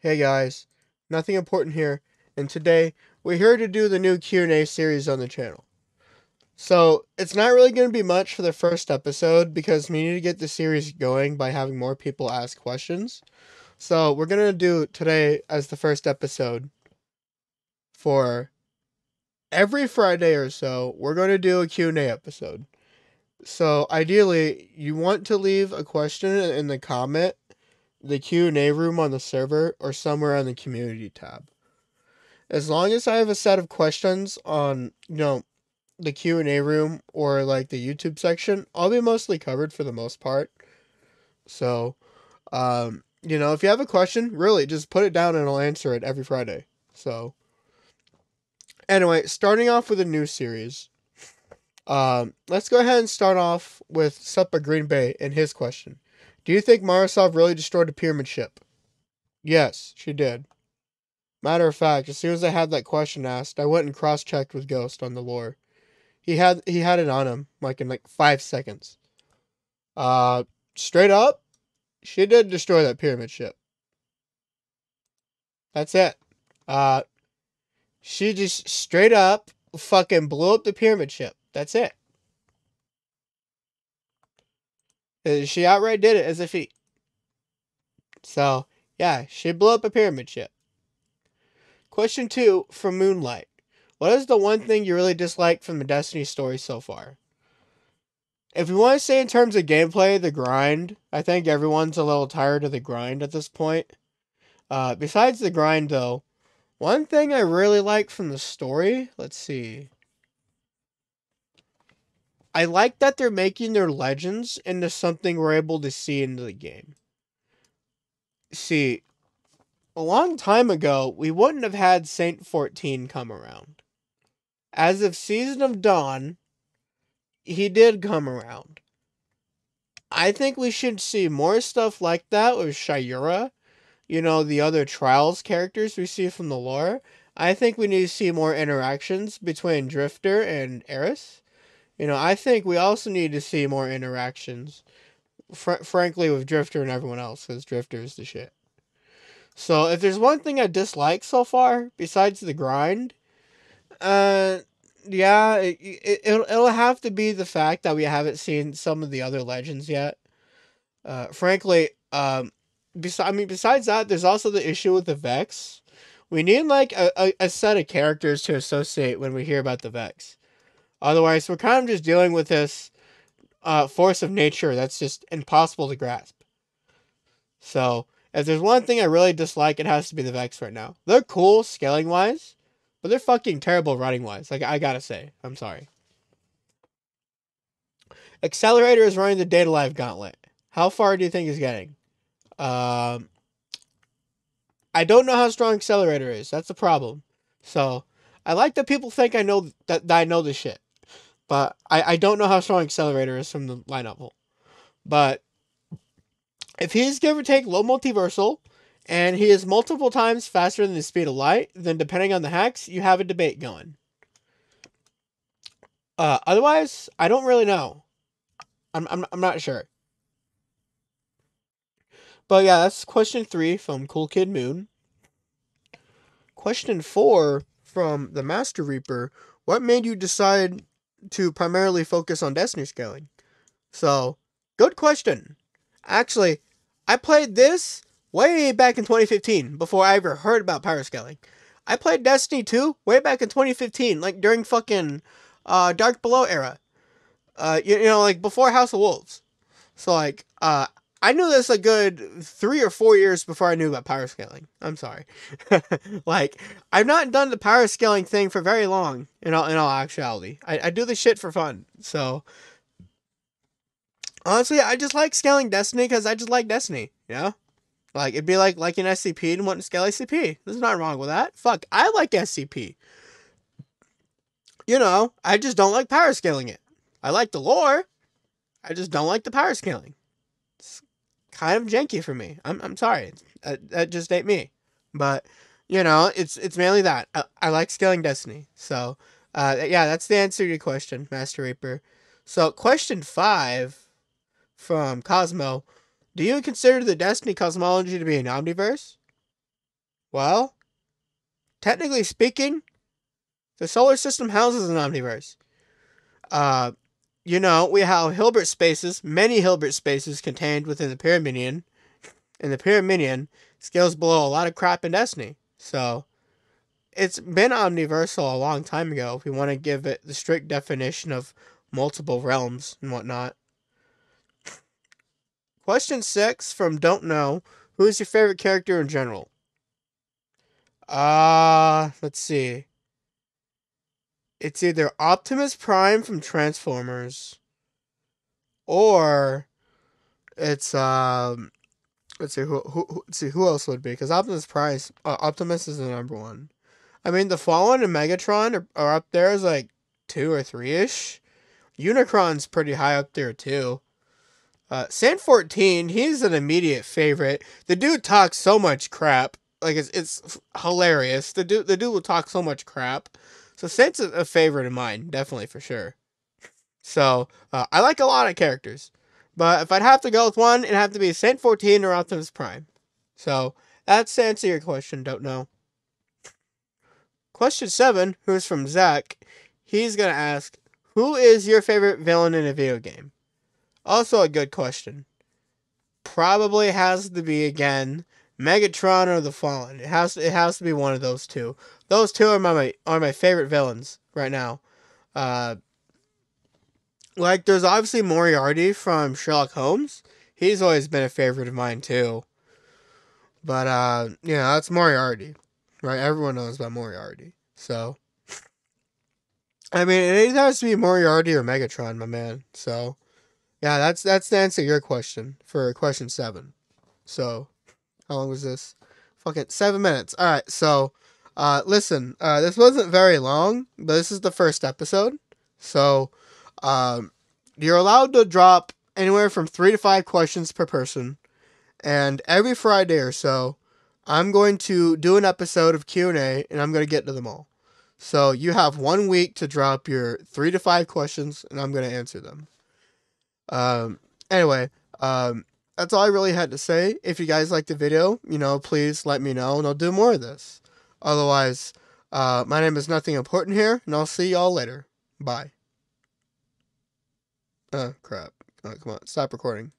Hey guys, nothing important here, and today we're here to do the new Q&A series on the channel. So, it's not really going to be much for the first episode because we need to get the series going by having more people ask questions. So, we're going to do today as the first episode for every Friday or so, we're going to do a Q&A episode. So, ideally, you want to leave a question in the Q&A room on the server, or somewhere on the community tab. As long as I have a set of questions on, the Q&A room or like the YouTube section, I'll be mostly covered for the most part. So, if you have a question, really just put it down and I'll answer it every Friday. So, anyway, starting off with a new series. Let's go ahead and start off with Suppa Green Bay and his question. Do you think Marasov really destroyed a pyramid ship? Yes, she did. Matter of fact, as soon as I had that question asked, I went and cross-checked with Ghost on the lore. He had it on him like in like 5 seconds. Uh, Straight up, she did destroy that pyramid ship. That's it. Uh, she just straight up fucking blew up the pyramid ship. That's it. She outright did it as a feat. So yeah, she blew up a pyramid ship. Question 2 from Moonlight. What is the one thing you really dislike from the Destiny story so far? If we want to say in terms of gameplay, the grind, I think everyone's a little tired of the grind at this point. Besides the grind, though, one thing I really like from the story, let's see. I like that they're making their legends into something we're able to see into the game. See, a long time ago, we wouldn't have had Saint 14 come around. As of Season of Dawn, he did come around. I think we should see more stuff like that with Shayura, the other Trials characters we see from the lore. I think we need to see more interactions between Drifter and Eris. I think we also need to see more interactions, frankly, with Drifter and everyone else, because Drifter is the shit. So, if there's one thing I dislike so far, besides the grind, yeah, it'll have to be the fact that we haven't seen some of the other legends yet. Frankly, besides that, there's also the issue with the Vex. We need like a set of characters to associate when we hear about the Vex. Otherwise, we're kind of just dealing with this force of nature that's just impossible to grasp. So, if there's one thing I really dislike, it has to be the Vex right now. They're cool scaling wise, but they're fucking terrible running wise. Like, I gotta say, I'm sorry. Accelerator is running the Data Live Gauntlet. How far do you think he's getting? Um, I don't know how strong Accelerator is. That's the problem. So, I like that people think I know that I know this shit. But I don't know how strong Accelerator is from the lineup hole. But if he's give or take low multiversal, and he is multiple times faster than the speed of light, then depending on the hacks, you have a debate going. Otherwise, I don't really know. I'm not sure. But yeah, that's question 3 from Cool Kid Moon. Question 4 from the Master Reaper. What made you decide to primarily focus on Destiny scaling? So, good question. Actually, I played this way back in 2015 before I ever heard about power scaling. I played Destiny 2 way back in 2015, like during fucking Dark Below era. Like before House of Wolves. So I knew this a good 3 or 4 years before I knew about power scaling. I'm sorry. Like, I've not done the power scaling thing for very long, in all actuality. I do this shit for fun. So, honestly, I just like scaling Destiny because I just like Destiny, Like, it'd be like liking SCP and wanting to scale SCP. There's nothing wrong with that. Fuck, I like SCP. I just don't like power scaling it. I like the lore. I just don't like the power scaling. It's kind of janky for me. I'm sorry. That just ain't me. But, it's mainly that. I like scaling Destiny. So, yeah, that's the answer to your question, Master Reaper. So, question 5 from Cosmo. Do you consider the Destiny cosmology to be an omniverse? Well, technically speaking, the solar system houses an omniverse. Uh, we have Hilbert spaces, many Hilbert spaces contained within the Pyramidon, and the Pyramidon scales below a lot of crap in Destiny. So, it's been omniversal a long time ago if we want to give it the strict definition of multiple realms and whatnot. Question 6 from Don't Know. Who is your favorite character in general? Let's see. It's either Optimus Prime from Transformers or it's let's see who else would be, because Optimus is the number one. I mean, the Fallen and Megatron are up there as like 2 or 3ish. Unicron's pretty high up there too. Sant 14, he's an immediate favorite. The dude talks so much crap, like it's hilarious. The dude will talk so much crap. So Sant's a favorite of mine, definitely for sure. So I like a lot of characters, but if I'd have to go with one, it'd have to be Sant 14 or Optimus Prime. So that's to answer your question. Don't know. Question 7, who's from Zach. He's gonna ask, who is your favorite villain in a video game? Also a good question. Probably has to be, again, Megatron or the Fallen. It has to be one of those two. Those two are my favorite villains right now. Like, there's obviously Moriarty from Sherlock Holmes. He's always been a favorite of mine too. But that's Moriarty, right? Everyone knows about Moriarty. So, I mean, it either has to be Moriarty or Megatron, my man. So, yeah, that's the answer to your question for question 7. So, how long was this? Fucking 7 minutes. All right. So, listen, this wasn't very long, but this is the first episode. So, you're allowed to drop anywhere from 3 to 5 questions per person, and every Friday or so, I'm going to do an episode of Q&A, and I'm going to get to them all. So you have 1 week to drop your 3 to 5 questions, and I'm going to answer them. Anyway, that's all I really had to say. If you guys like the video, please let me know, and I'll do more of this. Otherwise, my name is Nothing Important here, and I'll see y'all later. Bye. Crap. Come on, stop recording.